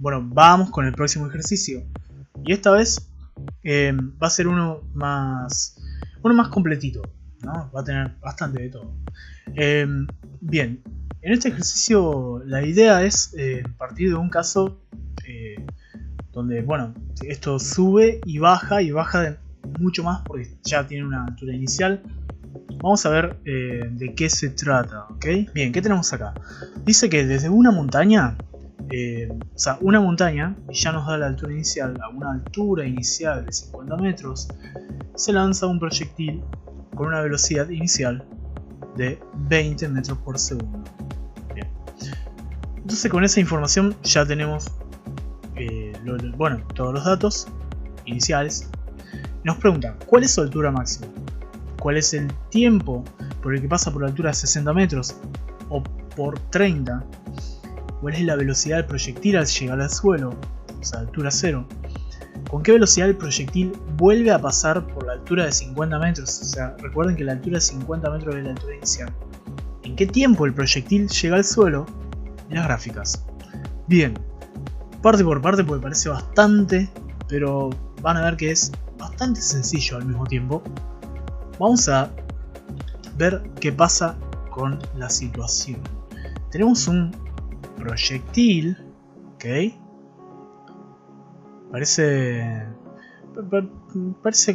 Bueno, vamos con el próximo ejercicio. Y esta vez va a ser uno más completito, ¿no? Va a tener bastante de todo. Bien, en este ejercicio la idea es partir de un caso donde, bueno, esto sube y baja de mucho más porque ya tiene una altura inicial. Vamos a ver de qué se trata, ¿ok? Bien, ¿qué tenemos acá? Dice que desde una montaña, una montaña, y ya nos da la altura inicial, a una altura inicial de 50 metros, se lanza un proyectil con una velocidad inicial de 20 metros por segundo. Bien. Entonces con esa información ya tenemos todos los datos iniciales. Nos pregunta, ¿cuál es su altura máxima? ¿Cuál es el tiempo por el que pasa por la altura de 60 metros o por 30? ¿Cuál es la velocidad del proyectil al llegar al suelo? O sea, altura 0. ¿Con qué velocidad el proyectil vuelve a pasar por la altura de 50 metros? O sea, recuerden que la altura de 50 metros es la altura inicial. ¿En qué tiempo el proyectil llega al suelo? En las gráficas. Bien, parte por parte porque parece bastante, pero van a ver que es bastante sencillo al mismo tiempo. Vamos a ver qué pasa con la situación. Tenemos un proyectil, ¿ok? Parece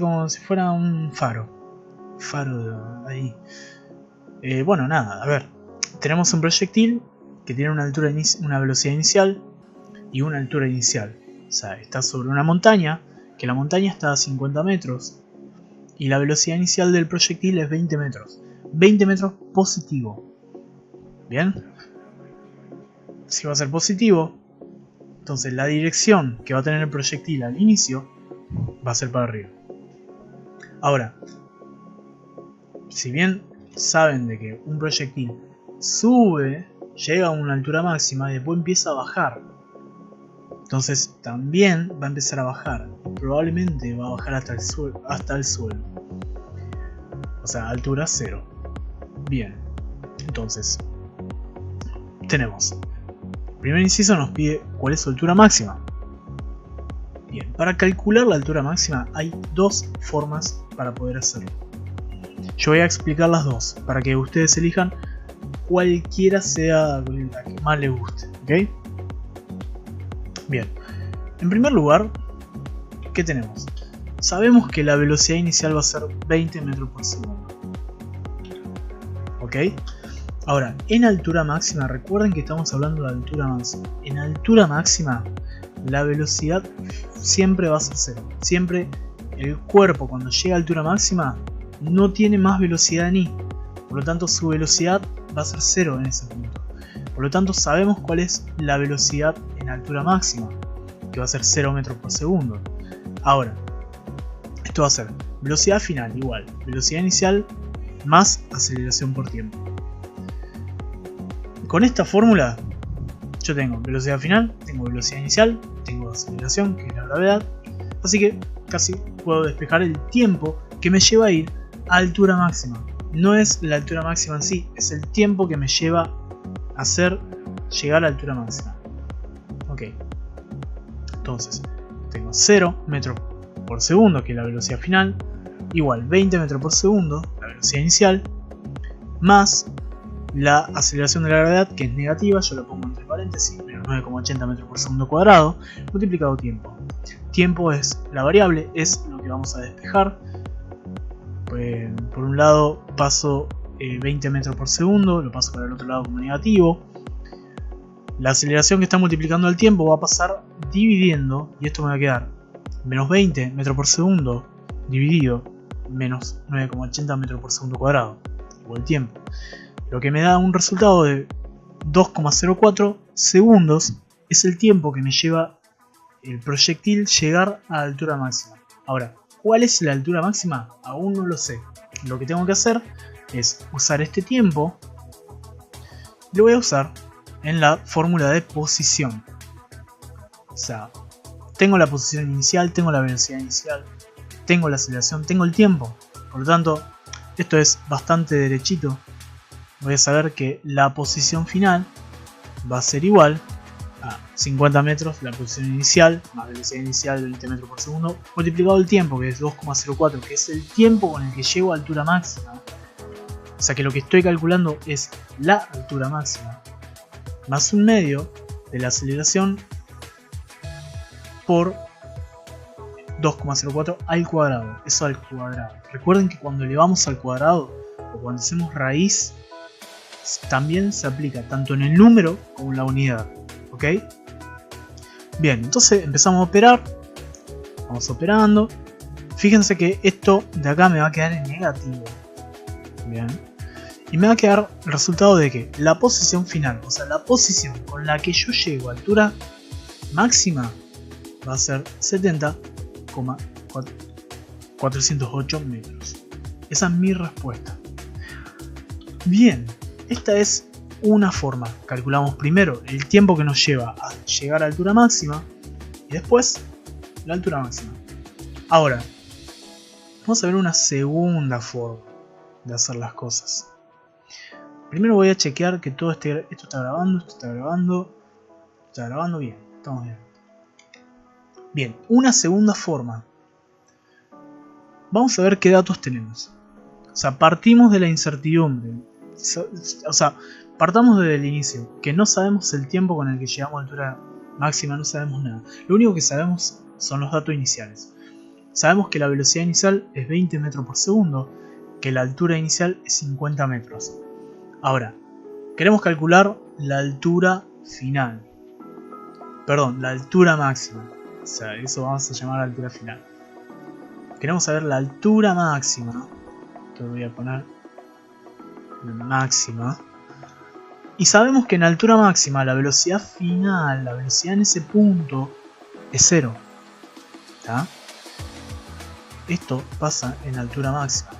como si fuera un faro de ahí. Bueno, nada, a ver. Tenemos un proyectil que tiene una velocidad inicial y una altura inicial. O sea, está sobre una montaña, que la montaña está a 50 metros. Y la velocidad inicial del proyectil es 20 metros. 20 metros positivo. ¿Bien? Si va a ser positivo, entonces la dirección que va a tener el proyectil al inicio va a ser para arriba. Ahora, si bien saben de que un proyectil sube, llega a una altura máxima y después empieza a bajar. Entonces también va a empezar a bajar. Probablemente va a bajar hasta el suelo. O sea, altura 0. Bien. Entonces, tenemos. El primer inciso nos pide cuál es su altura máxima. Bien, para calcular la altura máxima hay dos formas para poder hacerlo. Yo voy a explicar las dos, para que ustedes elijan cualquiera sea la que más les guste. ¿Ok? Bien, en primer lugar, ¿qué tenemos? Sabemos que la velocidad inicial va a ser 20 metros por segundo. ¿Ok? Ahora, en altura máxima, recuerden que estamos hablando de altura máxima. En altura máxima, la velocidad siempre va a ser 0. Siempre el cuerpo cuando llega a altura máxima no tiene más velocidad ni. Por lo tanto, su velocidad va a ser 0 en ese punto. Por lo tanto, sabemos cuál es la velocidad en altura máxima, que va a ser 0 metros por segundo. Ahora, esto va a ser velocidad final igual, velocidad inicial más aceleración por tiempo. Con esta fórmula, yo tengo velocidad final, tengo velocidad inicial, tengo aceleración, que es la gravedad. Así que casi puedo despejar el tiempo que me lleva a ir a altura máxima. No es la altura máxima en sí, es el tiempo que me lleva a llegar a la altura máxima. Ok. Entonces, tengo 0 metros por segundo, que es la velocidad final, igual 20 metros por segundo, la velocidad inicial, más la aceleración de la gravedad, que es negativa, yo la pongo entre paréntesis, menos 9,80 metros por segundo cuadrado, multiplicado tiempo. Tiempo es la variable, es lo que vamos a despejar. Pues, por un lado paso 20 metros por segundo, lo paso para el otro lado como negativo. La aceleración que está multiplicando el tiempo va a pasar dividiendo, y esto me va a quedar menos 20 metros por segundo dividido menos 9,80 metros por segundo cuadrado, igual tiempo. Lo que me da un resultado de 2,04 segundos es el tiempo que me lleva el proyectil llegar a la altura máxima. Ahora, ¿cuál es la altura máxima? Aún no lo sé. Lo que tengo que hacer es usar este tiempo. Lo voy a usar en la fórmula de posición. O sea, tengo la posición inicial, tengo la velocidad inicial, tengo la aceleración, tengo el tiempo. Por lo tanto, esto es bastante derechito. Voy a saber que la posición final va a ser igual a 50 metros la posición inicial, más velocidad inicial 20 metros por segundo, multiplicado el tiempo, que es 2,04, que es el tiempo con el que llego a altura máxima. O sea que lo que estoy calculando es la altura máxima, más un medio de la aceleración por 2,04 al cuadrado, eso al cuadrado. Recuerden que cuando elevamos al cuadrado o cuando hacemos raíz, también se aplica tanto en el número como en la unidad. ¿Ok? Bien, entonces empezamos a operar. Vamos operando. Fíjense que esto de acá me va a quedar en negativo. Bien. Y me va a quedar el resultado de que la posición final, o sea, la posición con la que yo llego a altura máxima, va a ser 70,408 metros. Esa es mi respuesta. Bien, esta es una forma. Calculamos primero el tiempo que nos lleva a llegar a altura máxima y después la altura máxima. Ahora, vamos a ver una segunda forma de hacer las cosas. Primero voy a chequear que todo esto está grabando, está grabando bien, estamos bien. Bien, una segunda forma. Vamos a ver qué datos tenemos. O sea, partimos de la incertidumbre. O sea, partamos desde el inicio, que no sabemos el tiempo con el que llegamos a altura máxima, no sabemos nada. Lo único que sabemos son los datos iniciales. Sabemos que la velocidad inicial es 20 metros por segundo, que la altura inicial es 50 metros. Ahora, queremos calcular la altura final. Perdón, la altura máxima. O sea, eso vamos a llamar altura final. Queremos saber la altura máxima. Te voy a poner máxima. Y sabemos que en altura máxima la velocidad final, la velocidad en ese punto, es 0. ¿Está? Esto pasa en altura máxima.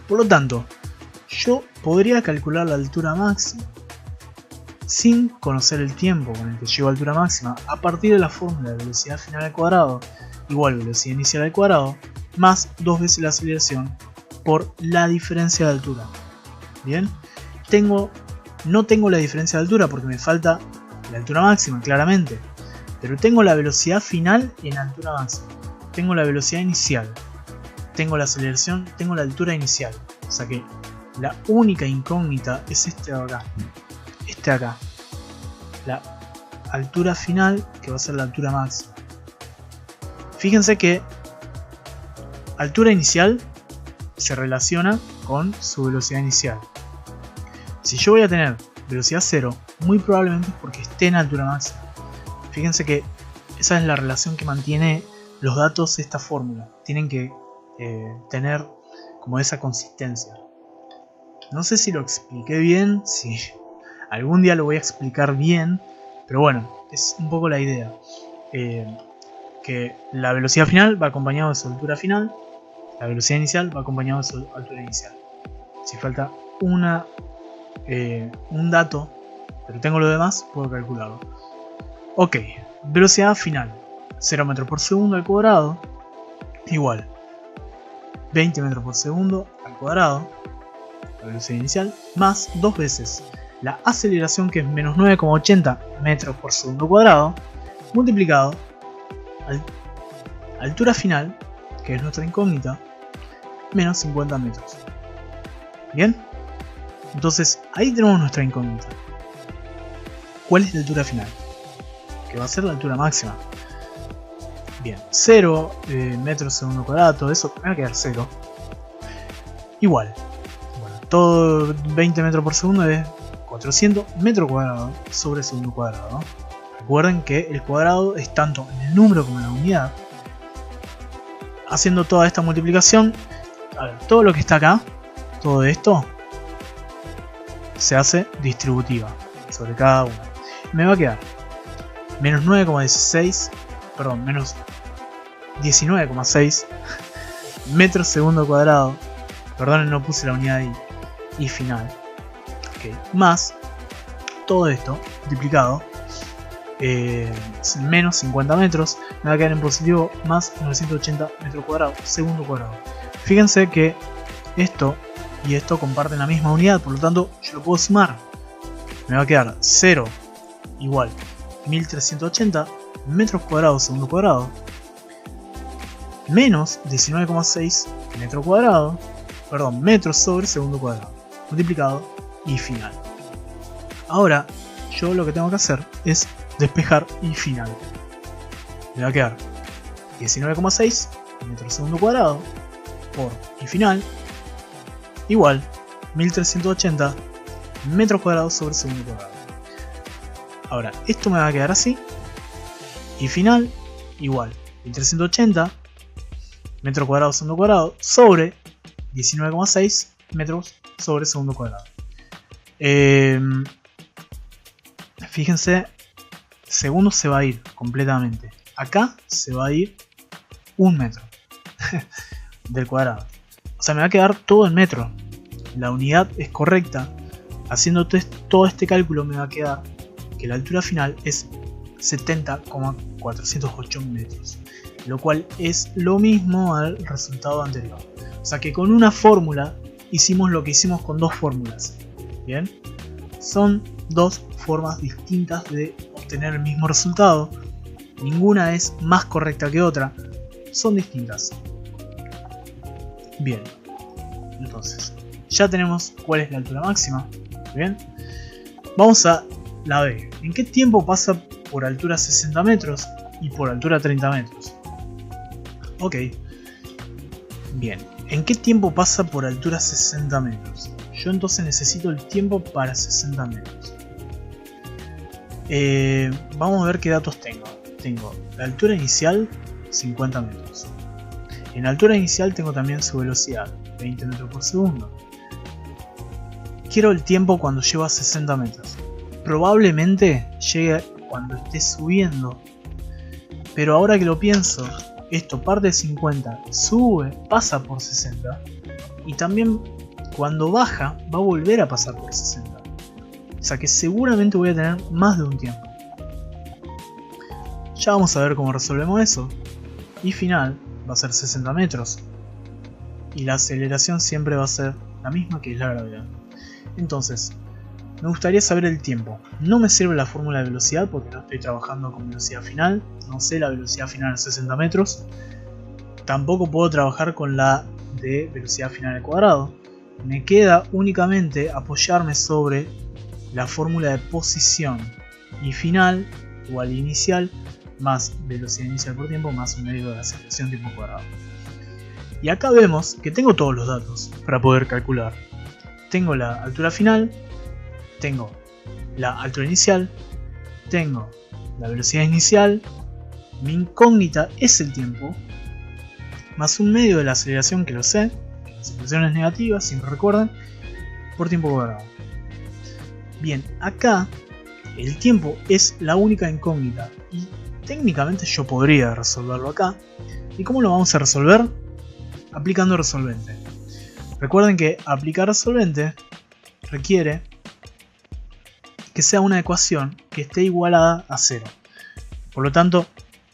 Por lo tanto, yo podría calcular la altura máxima sin conocer el tiempo con el que llego a altura máxima a partir de la fórmula de velocidad final al cuadrado igual velocidad inicial al cuadrado más 2 veces la aceleración por la diferencia de altura. Bien, no tengo la diferencia de altura porque me falta la altura máxima claramente, pero tengo la velocidad final en altura máxima, tengo la velocidad inicial, tengo la aceleración, tengo la altura inicial. O sea que la única incógnita es este de acá. Este de acá. La altura final, que va a ser la altura máxima. Fíjense que altura inicial se relaciona con su velocidad inicial. Si yo voy a tener velocidad 0, muy probablemente es porque esté en altura máxima. Fíjense que esa es la relación que mantiene los datos de esta fórmula. Tienen que tener como esa consistencia. No sé si lo expliqué bien, si algún día lo voy a explicar bien, pero bueno, es un poco la idea. Que la velocidad final va acompañado de su altura final, la velocidad inicial va acompañado de su altura inicial. Si falta un dato, pero tengo lo demás, puedo calcularlo. Ok, velocidad final, 0 metros por segundo al cuadrado, igual 20 metros por segundo al cuadrado, la velocidad inicial, más 2 veces la aceleración, que es menos 9,80 metros por segundo cuadrado, multiplicado altura final, que es nuestra incógnita, menos 50 metros. Bien, entonces ahí tenemos nuestra incógnita. ¿Cuál es la altura final? Que va a ser la altura máxima. Bien, 0 metros segundo cuadrado, todo eso me va a quedar 0. Igual, bueno, todo 20 metros por segundo es 400 metros cuadrados sobre segundo cuadrado. Recuerden que el cuadrado es tanto en el número como en la unidad. Haciendo toda esta multiplicación, a ver, todo lo que está acá, todo esto, se hace distributiva sobre cada uno. Me va a quedar menos 9,16, perdón, menos 19,6 metros segundo cuadrado. Perdonen, no puse la unidad y final. Okay. Más todo esto multiplicado menos 50 metros, me va a quedar en positivo más 980 metros cuadrados segundo cuadrado. Fíjense que esto y esto comparten la misma unidad, por lo tanto yo lo puedo sumar. Me va a quedar 0 igual 1380 metros cuadrados segundo cuadrado menos 19,6 metros sobre segundo cuadrado multiplicado y final. Ahora yo lo que tengo que hacer es despejar y final. Me va a quedar 19,6 metros segundo cuadrado por y final igual 1380 metros cuadrados sobre segundo cuadrado. Ahora esto me va a quedar así y final igual 1380 metros cuadrados segundo cuadrado sobre 19,6 metros sobre segundo cuadrado. Fíjense, segundo se va a ir completamente. Acá se va a ir 1 metro del cuadrado. O sea, me va a quedar todo en metro. La unidad es correcta. Haciendo todo este cálculo me va a quedar que la altura final es 70,408 metros. Lo cual es lo mismo al resultado anterior. O sea que con una fórmula hicimos lo que hicimos con dos fórmulas. Bien, son dos formas distintas de obtener el mismo resultado. Ninguna es más correcta que otra. Son distintas. Bien, entonces ya tenemos cuál es la altura máxima. Bien, vamos a la B. ¿En qué tiempo pasa por altura 60 metros y por altura 30 metros? Ok. Bien, ¿en qué tiempo pasa por altura 60 metros? Yo entonces necesito el tiempo para 60 metros. Vamos a ver qué datos tengo. Tengo la altura inicial 50 metros. En la altura inicial tengo también su velocidad, 20 metros por segundo. Quiero el tiempo cuando llego a 60 metros. Probablemente llegue cuando esté subiendo. Pero ahora que lo pienso, esto parte de 50, sube, pasa por 60. Y también cuando baja, va a volver a pasar por 60. O sea que seguramente voy a tener más de un tiempo. Ya vamos a ver cómo resolvemos eso. Y final va a ser 60 metros. Y la aceleración siempre va a ser la misma que es la gravedad. Entonces, me gustaría saber el tiempo. No me sirve la fórmula de velocidad porque no estoy trabajando con velocidad final. No sé la velocidad final a 60 metros. Tampoco puedo trabajar con la de velocidad final al cuadrado. Me queda únicamente apoyarme sobre la fórmula de posición y final igual a inicial más velocidad inicial por tiempo más un medio de aceleración tiempo cuadrado. Y acá vemos que tengo todos los datos para poder calcular. Tengo la altura final, tengo la altura inicial, tengo la velocidad inicial, mi incógnita es el tiempo, más un medio de la aceleración que lo sé, la aceleración es negativa, siempre recuerden, por tiempo cuadrado. Bien, acá el tiempo es la única incógnita y técnicamente yo podría resolverlo acá. ¿Y cómo lo vamos a resolver? Aplicando resolvente. Recuerden que aplicar resolvente requiere que sea una ecuación que esté igualada a 0. Por lo tanto,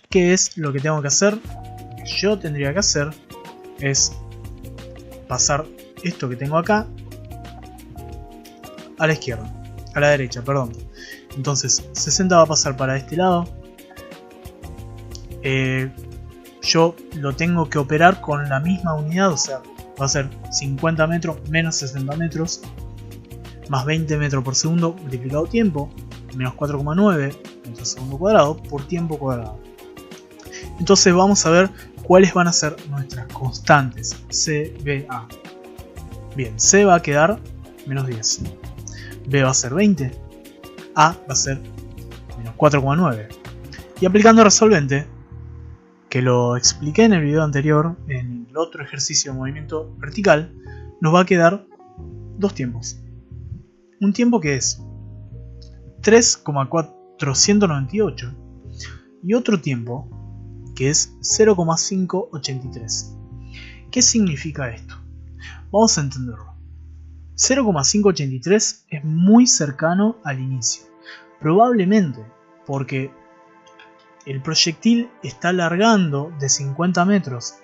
¿qué es lo que tengo que hacer? Lo que yo tendría que hacer es pasar esto que tengo acá a la izquierda, a la derecha, perdón. Entonces 60 va a pasar para este lado. Yo lo tengo que operar con la misma unidad, o sea, va a ser 50 metros menos 60 metros más 20 metros por segundo multiplicado tiempo menos 4,9 metros segundo cuadrado por tiempo cuadrado. Entonces vamos a ver cuáles van a ser nuestras constantes C, B, A. Bien, C va a quedar menos 10, B va a ser 20, A va a ser menos 4,9. Y aplicando resolvente, que lo expliqué en el video anterior, en el otro ejercicio de movimiento vertical, nos va a quedar dos tiempos. Un tiempo que es 3,498 y otro tiempo que es 0,583. ¿Qué significa esto? Vamos a entenderlo. 0,583 es muy cercano al inicio, probablemente porque el proyectil está largando de 50 metros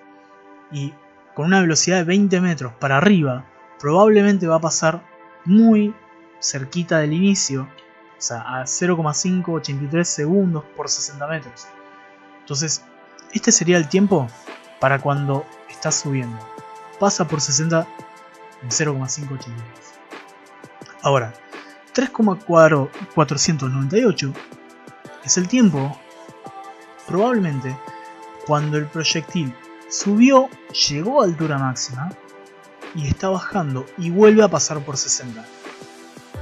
y con una velocidad de 20 metros para arriba probablemente va a pasar muy cerquita del inicio O sea, a 0,583 segundos por 60 metros. Entonces, este sería el tiempo para cuando está subiendo. Pasa por 60 en 0,583. Ahora, 3,498 es el tiempo probablemente cuando el proyectil subió, llegó a altura máxima y está bajando y vuelve a pasar por 60.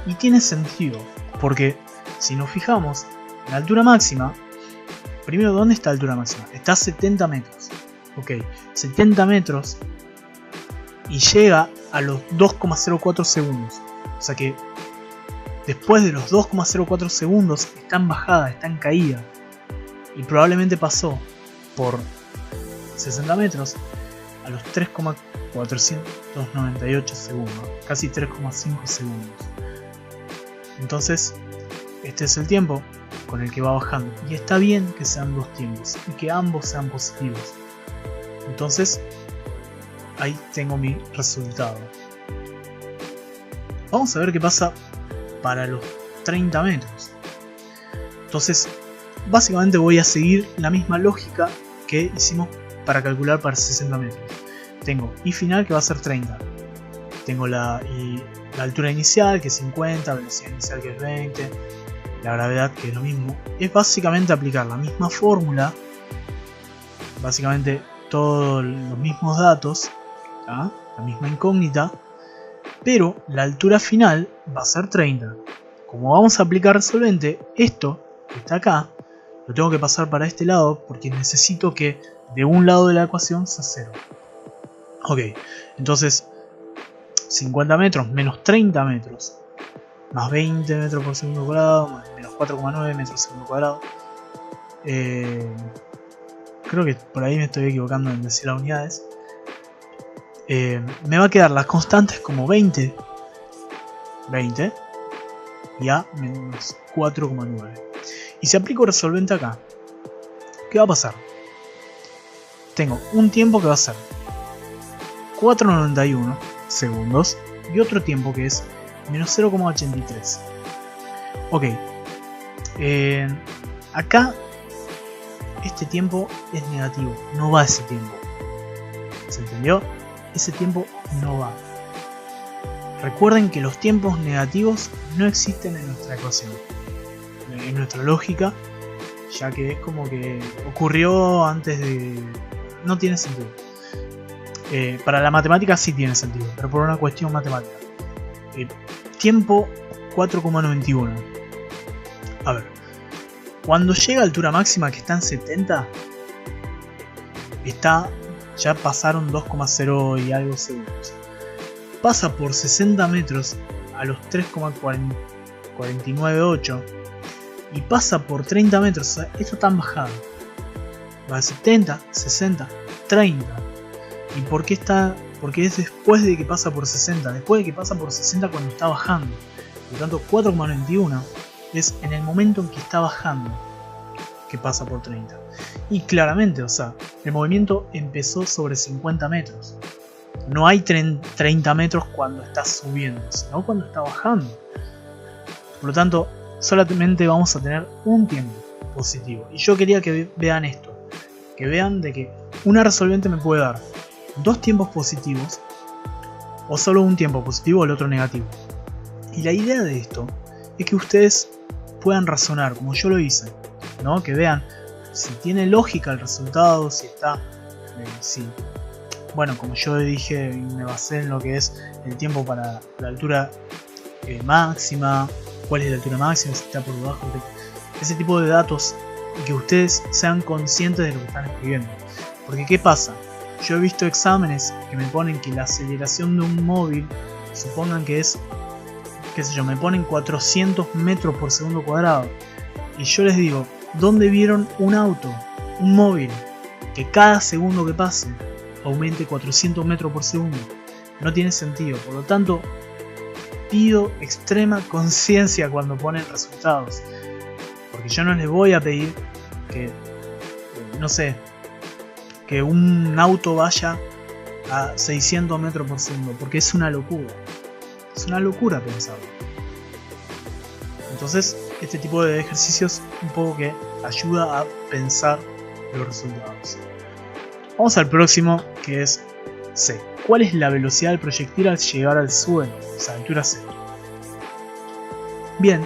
Y tiene sentido, porque si nos fijamos, la altura máxima, primero, ¿dónde está la altura máxima? Está a 70 metros. Ok, 70 metros y llega a los 2,04 segundos. O sea que después de los 2,04 segundos está en bajada, está en caída. Y probablemente pasó por 60 metros a los 3,498 segundos, casi 3,5 segundos. Entonces, este es el tiempo con el que va bajando. Y está bien que sean dos tiempos y que ambos sean positivos. Entonces, ahí tengo mi resultado. Vamos a ver qué pasa para los 30 metros. Entonces, básicamente voy a seguir la misma lógica que hicimos para calcular para 60 metros. Tengo I final que va a ser 30. Tengo la altura inicial que es 50, velocidad inicial que es 20, la gravedad que es lo mismo. Es básicamente aplicar la misma fórmula, básicamente todos los mismos datos, ¿tá? La misma incógnita, pero la altura final va a ser 30. Como vamos a aplicar resolvente, esto que está acá lo tengo que pasar para este lado porque necesito que de un lado de la ecuación sea 0. Ok, entonces 50 metros menos 30 metros más 20 metros por segundo cuadrado más menos 4,9 metros por segundo cuadrado. Creo que por ahí me estoy equivocando en decir las unidades. Me va a quedar las constantes como 20 y A menos 4,9. Y si aplico resolvente acá, ¿qué va a pasar? Tengo un tiempo que va a ser 4,91 segundos y otro tiempo que es menos 0,83. Ok, acá este tiempo es negativo, no va ese tiempo. ¿Se entendió? Ese tiempo no va. Recuerden que los tiempos negativos no existen en nuestra ecuación, en nuestra lógica, ya que es como que ocurrió antes de... No tiene sentido. Para la matemática sí tiene sentido, pero por una cuestión matemática. Tiempo 4,91. A ver, cuando llega a altura máxima que está en 70, ya pasaron 2,0 y algo segundos. Pasa por 60 metros a los 3,498 y pasa por 30 metros. O sea, esto está en bajada. Va a 70, 60, 30. ¿Y por qué está? Porque es después de que pasa por 60. Después de que pasa por 60 cuando está bajando. Por lo tanto, 4,91 es en el momento en que está bajando que pasa por 30. Y claramente, o sea, el movimiento empezó sobre 50 metros. No hay 30 metros cuando está subiendo, sino cuando está bajando. Por lo tanto, solamente vamos a tener un tiempo positivo. Y yo quería que vean esto. Que vean de que una resolvente me puede dar dos tiempos positivos o solo un tiempo positivo o el otro negativo. Y la idea de esto es que ustedes puedan razonar como yo lo hice, ¿no? Que vean si tiene lógica el resultado, si está... Bueno, como yo dije y me basé en lo que es el tiempo para la altura máxima, cuál es la altura máxima, si está por debajo, ese tipo de datos, y que ustedes sean conscientes de lo que están escribiendo. Porque ¿qué pasa? Yo he visto exámenes que me ponen que la aceleración de un móvil, supongan que es, qué sé yo, me ponen 400 metros por segundo cuadrado. Y yo les digo, ¿dónde vieron un auto, un móvil, que cada segundo que pase aumente 400 metros por segundo? No tiene sentido. Por lo tanto, pido extrema conciencia cuando ponen resultados. Porque yo no les voy a pedir que, no sé, que un auto vaya a 600 metros por segundo, porque es una locura. Es una locura pensarlo. Entonces, este tipo de ejercicios un poco que ayuda a pensar los resultados. Vamos al próximo, que es C. ¿Cuál es la velocidad del proyectil al llegar al suelo? O sea, altura 0. Bien.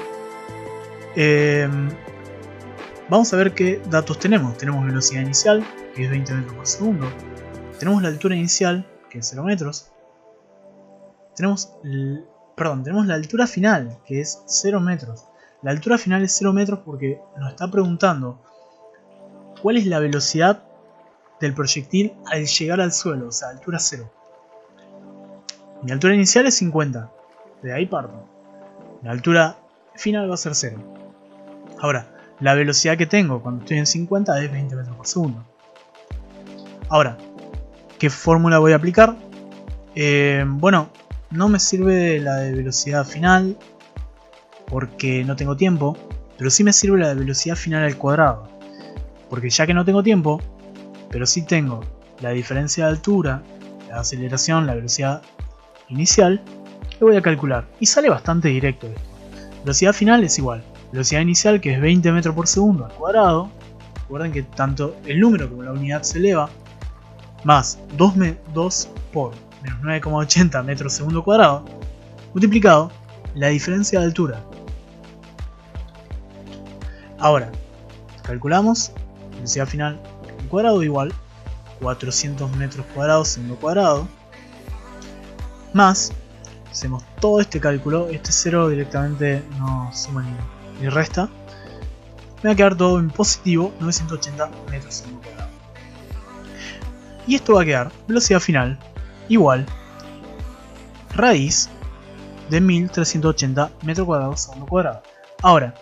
Vamos a ver qué datos tenemos. Tenemos velocidad inicial, que es 20 metros por segundo. Tenemos la altura inicial, que es 0 metros. Tenemos la altura final, que es 0 metros. La altura final es 0 metros porque nos está preguntando cuál es la velocidad del proyectil al llegar al suelo, o sea, altura 0. Mi altura inicial es 50, de ahí parto. La altura final va a ser 0. Ahora, la velocidad que tengo cuando estoy en 50 es 20 metros por segundo. Ahora, ¿qué fórmula voy a aplicar? Bueno, no me sirve la de velocidad final porque no tengo tiempo, pero sí me sirve la de velocidad final al cuadrado. Porque ya que no tengo tiempo, pero sí tengo la diferencia de altura, la aceleración, la velocidad inicial, lo voy a calcular. Y sale bastante directo esto. Velocidad final es igual. Velocidad inicial, que es 20 metros por segundo al cuadrado. Recuerden que tanto el número como la unidad se eleva. Más 2 por menos 9,80 metros segundo cuadrado. Multiplicado la diferencia de altura. Ahora, calculamos. Velocidad final al cuadrado igual 400 metros cuadrados segundo cuadrado. Más, hacemos todo este cálculo. Este 0 directamente no suma ni resta. Me va a quedar todo en positivo, 980 metros segundo cuadrado. Y esto va a quedar velocidad final igual raíz de 1380 metros cuadrados segundo cuadrado. Ahora,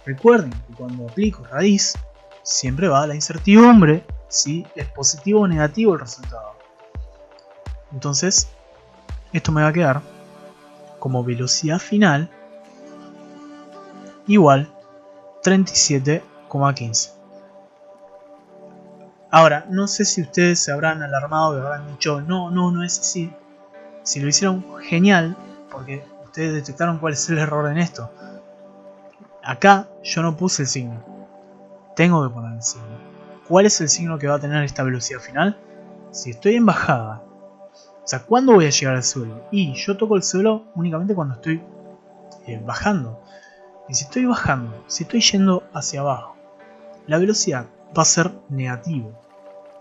recuerden que cuando aplico raíz, siempre va a la incertidumbre si es positivo o negativo el resultado. Entonces, esto me va a quedar como velocidad final igual 37,15. Ahora, no sé si ustedes se habrán alarmado y habrán dicho no es así. Si lo hicieron, genial, porque ustedes detectaron cuál es el error en esto. Acá yo no puse el signo. Tengo que poner el signo. ¿Cuál es el signo que va a tener esta velocidad final? Si estoy en bajada, o sea, ¿cuándo voy a llegar al suelo? Y yo toco el suelo únicamente cuando estoy bajando. Y si estoy bajando, si estoy yendo hacia abajo, la velocidad va a ser negativo.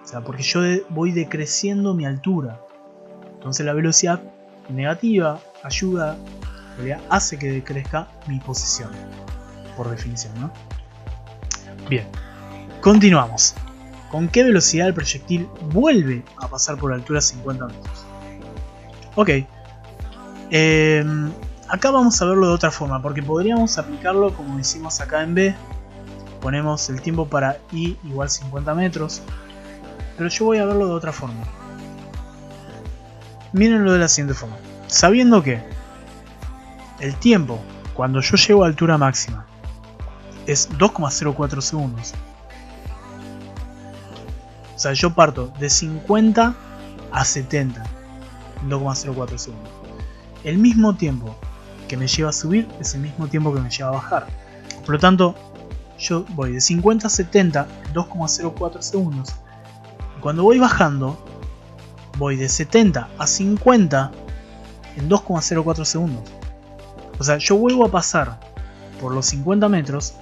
O sea, porque yo voy decreciendo mi altura. Entonces la velocidad negativa ayuda, en realidad hace que decrezca mi posición. Por definición, ¿no? Bien, continuamos. ¿Con qué velocidad el proyectil vuelve a pasar por altura 50 metros? Ok. Acá vamos a verlo de otra forma, porque podríamos aplicarlo como hicimos acá en B. Ponemos el tiempo para I igual 50 metros. Pero yo voy a verlo de otra forma. Mírenlo de la siguiente forma. Sabiendo que el tiempo cuando yo llego a altura máxima es 2,04 segundos. O sea, yo parto de 50 a 70 en 2,04 segundos. El mismo tiempo que me lleva a subir es el mismo tiempo que me lleva a bajar. Por lo tanto, yo voy de 50 a 70 en 2,04 segundos. Y cuando voy bajando, voy de 70 a 50 en 2,04 segundos. O sea, yo vuelvo a pasar por los 50 metros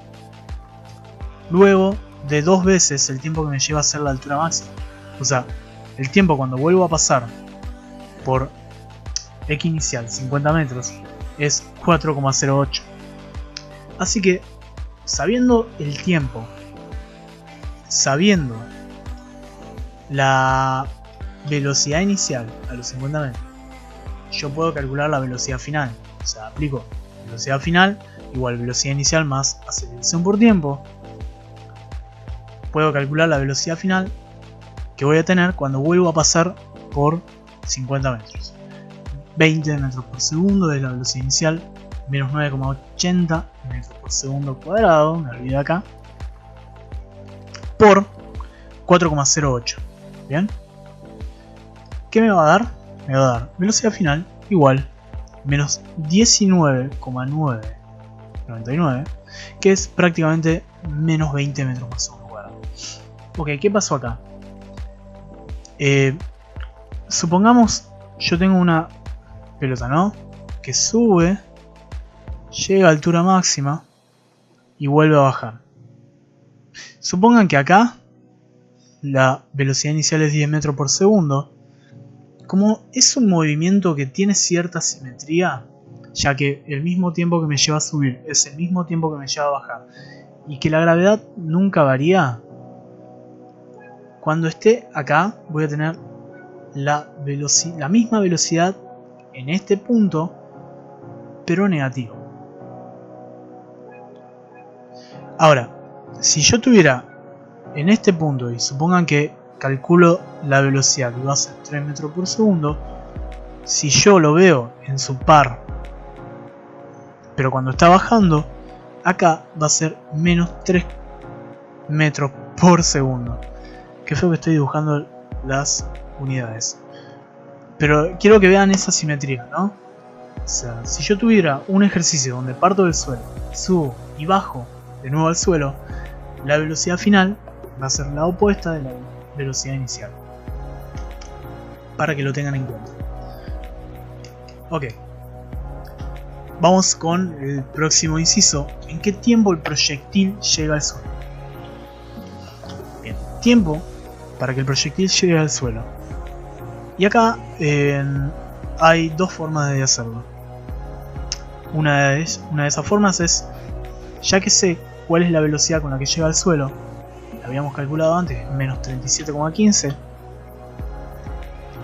luego de 2 veces el tiempo que me lleva a hacer la altura máxima. O sea, el tiempo cuando vuelvo a pasar por X inicial 50 metros es 4,08. Así que, sabiendo el tiempo, sabiendo la velocidad inicial a los 50 metros, yo puedo calcular la velocidad final. O sea, aplico velocidad final igual velocidad inicial más aceleración por tiempo. Puedo calcular la velocidad final que voy a tener cuando vuelvo a pasar por 50 metros. 20 metros por segundo es la velocidad inicial, menos 9,80 metros por segundo cuadrado, me olvidé acá, por 4,08. Bien, ¿qué me va a dar? Me va a dar velocidad final igual menos 19,9 99, que es prácticamente menos 20 metros por segundo cuadrado. Ok, ¿qué pasó acá? Supongamos yo tengo una pelota, ¿no? Que sube, llega a altura máxima y vuelve a bajar. Supongan que acá la velocidad inicial es 10 metros por segundo. Como es un movimiento que tiene cierta simetría, ya que el mismo tiempo que me lleva a subir es el mismo tiempo que me lleva a bajar, y que la gravedad nunca varía, cuando esté acá voy a tener la misma velocidad en este punto, pero negativo. Ahora, si yo tuviera en este punto, y supongan que calculo la velocidad que va a ser 3 metros por segundo, si yo lo veo en su par, pero cuando está bajando, acá va a ser menos 3 metros por segundo. Que feo que estoy dibujando las unidades. Pero quiero que vean esa simetría, ¿no? O sea, si yo tuviera un ejercicio donde parto del suelo, subo y bajo de nuevo al suelo, la velocidad final va a ser la opuesta de la velocidad inicial. Para que lo tengan en cuenta. Ok. Vamos con el próximo inciso. ¿En qué tiempo el proyectil llega al suelo? Bien, tiempo para que el proyectil llegue al suelo. Y acá hay dos formas de hacerlo. Una de esas formas es, ya que sé cuál es la velocidad con la que llega al suelo, la habíamos calculado antes, menos 37,15.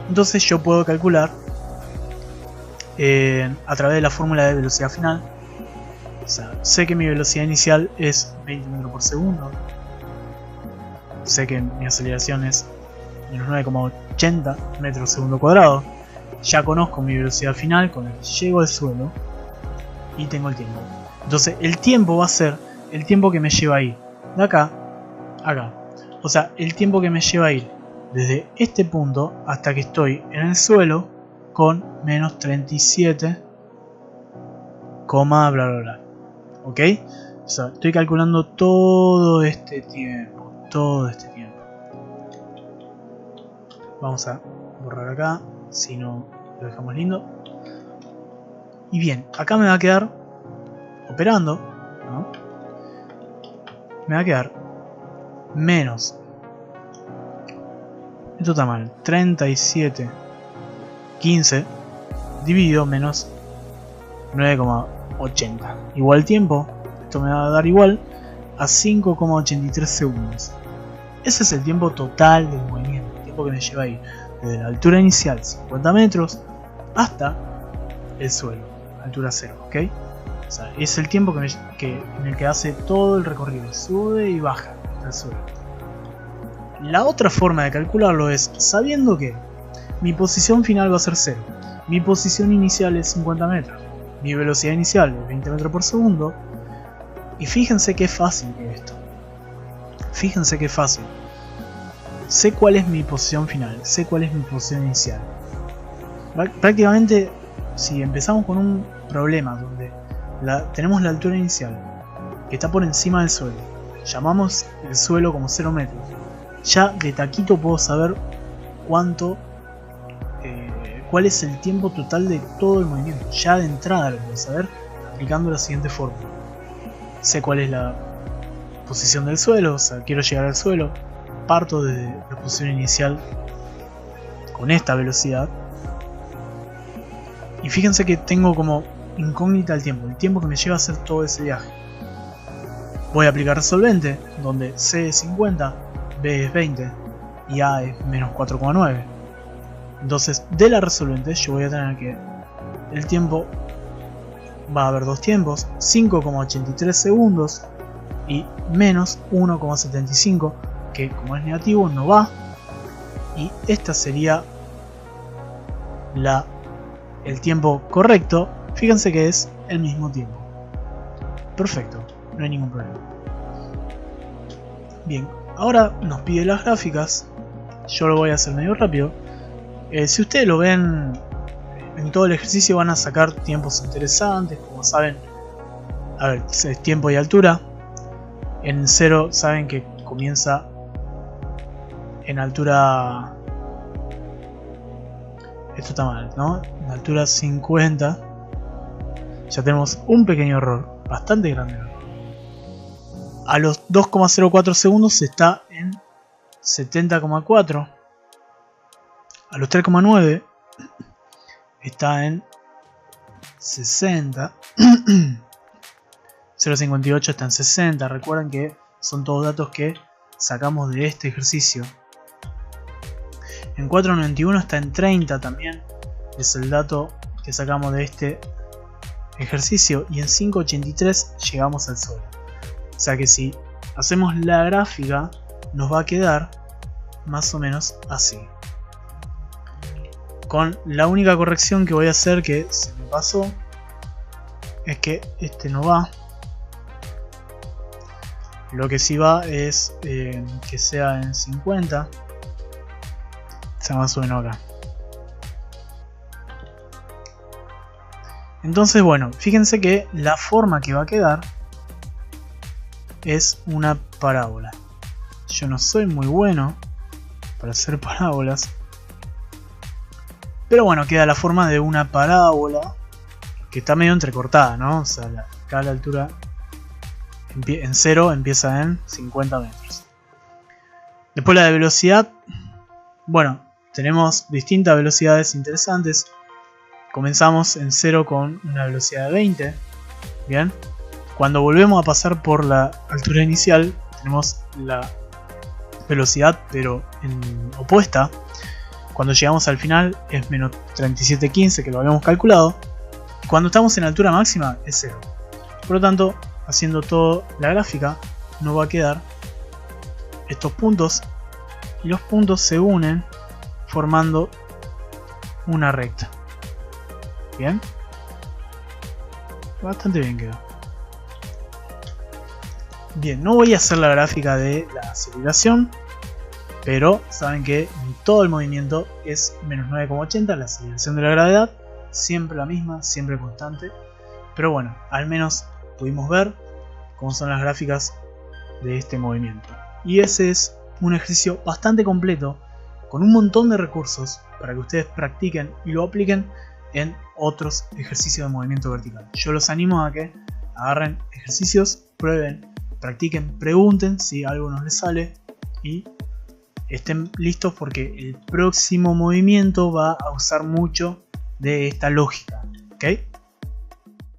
Entonces yo puedo calcular a través de la fórmula de velocidad final. O sea, sé que mi velocidad inicial es 20 metros por segundo. Sé que mi aceleración es menos 9,80 metros por segundo cuadrado. Ya conozco mi velocidad final con la que llego al suelo y tengo el tiempo. Entonces el tiempo va a ser el tiempo que me lleva a ir de acá a acá. O sea, el tiempo que me lleva a ir desde este punto hasta que estoy en el suelo con menos 37, bla bla bla. ¿Ok? O sea, estoy calculando todo este tiempo. Vamos a borrar acá, si no lo dejamos lindo. Y bien, acá me va a quedar operando, ¿no? Me va a quedar menos, esto está mal, 37,15 dividido menos 9,80 igual tiempo. Esto me va a dar igual a 5,83 segundos. Ese es el tiempo total del movimiento, el tiempo que me lleva a ir desde la altura inicial 50 metros hasta el suelo, altura 0, ¿ok? O sea, es el tiempo en el que hace todo el recorrido, sube y baja hasta el suelo. La otra forma de calcularlo es sabiendo que mi posición final va a ser 0, mi posición inicial es 50 metros, mi velocidad inicial es 20 metros por segundo, y fíjense qué fácil que es esto. Fíjense qué fácil. Sé cuál es mi posición final, sé cuál es mi posición inicial. Prácticamente, si empezamos con un problema donde tenemos la altura inicial que está por encima del suelo, llamamos el suelo como 0 metros, ya de taquito puedo saber cuál es el tiempo total de todo el movimiento. Ya de entrada lo puedo saber aplicando la siguiente fórmula. Sé cuál es la posición del suelo, o sea, quiero llegar al suelo, parto de la posición inicial con esta velocidad, y fíjense que tengo como incógnita el tiempo que me lleva a hacer todo ese viaje. Voy a aplicar resolvente, donde C es 50, B es 20 y A es menos 4,9. Entonces de la resolvente yo voy a tener que el tiempo, va a haber dos tiempos, 5,83 segundos y menos 1,75, que como es negativo no va, y esta sería el tiempo correcto. Fíjense que es el mismo tiempo. Perfecto, no hay ningún problema. Bien, ahora nos pide las gráficas. Yo lo voy a hacer medio rápido. Si ustedes lo ven en todo el ejercicio van a sacar tiempos interesantes. Como saben, a ver, es tiempo y altura. En 0 saben que comienza en altura... Esto está mal, ¿no? En altura 50. Ya tenemos un pequeño error, bastante grande error. A los 2,04 segundos está en 70,4. A los 3,9 está en 60. 0,58 está en 60. Recuerden que son todos datos que sacamos de este ejercicio. En 4,91 está en 30 también. Es el dato que sacamos de este ejercicio. Y en 5,83 llegamos al sol. O sea que si hacemos la gráfica nos va a quedar más o menos así. Con la única corrección que voy a hacer, que se me pasó, es que este no va. Lo que sí va es que sea en 50. Sea más o menos acá. Entonces, bueno, fíjense que la forma que va a quedar es una parábola. Yo no soy muy bueno para hacer parábolas, pero bueno, queda la forma de una parábola que está medio entrecortada, ¿no? O sea, acá la altura en 0 empieza en 50 metros. Después la de velocidad. Bueno, tenemos distintas velocidades interesantes. Comenzamos en 0 con una velocidad de 20. Bien. Cuando volvemos a pasar por la altura inicial, tenemos la velocidad, pero en opuesta. Cuando llegamos al final es menos 37,15, que lo habíamos calculado. Cuando estamos en altura máxima es 0. Por lo tanto, haciendo toda la gráfica, nos va a quedar estos puntos. Y los puntos se unen formando una recta. Bien. Bastante bien quedó. Bien, no voy a hacer la gráfica de la aceleración, pero saben que en todo el movimiento es menos 9,80 la aceleración de la gravedad, siempre la misma, siempre constante. Pero bueno, al menos pudimos ver cómo son las gráficas de este movimiento. Y ese es un ejercicio bastante completo, con un montón de recursos para que ustedes practiquen y lo apliquen en otros ejercicios de movimiento vertical. Yo los animo a que agarren ejercicios, prueben, practiquen, pregunten si algo no les sale y estén listos, porque el próximo movimiento va a usar mucho de esta lógica. ¿Ok?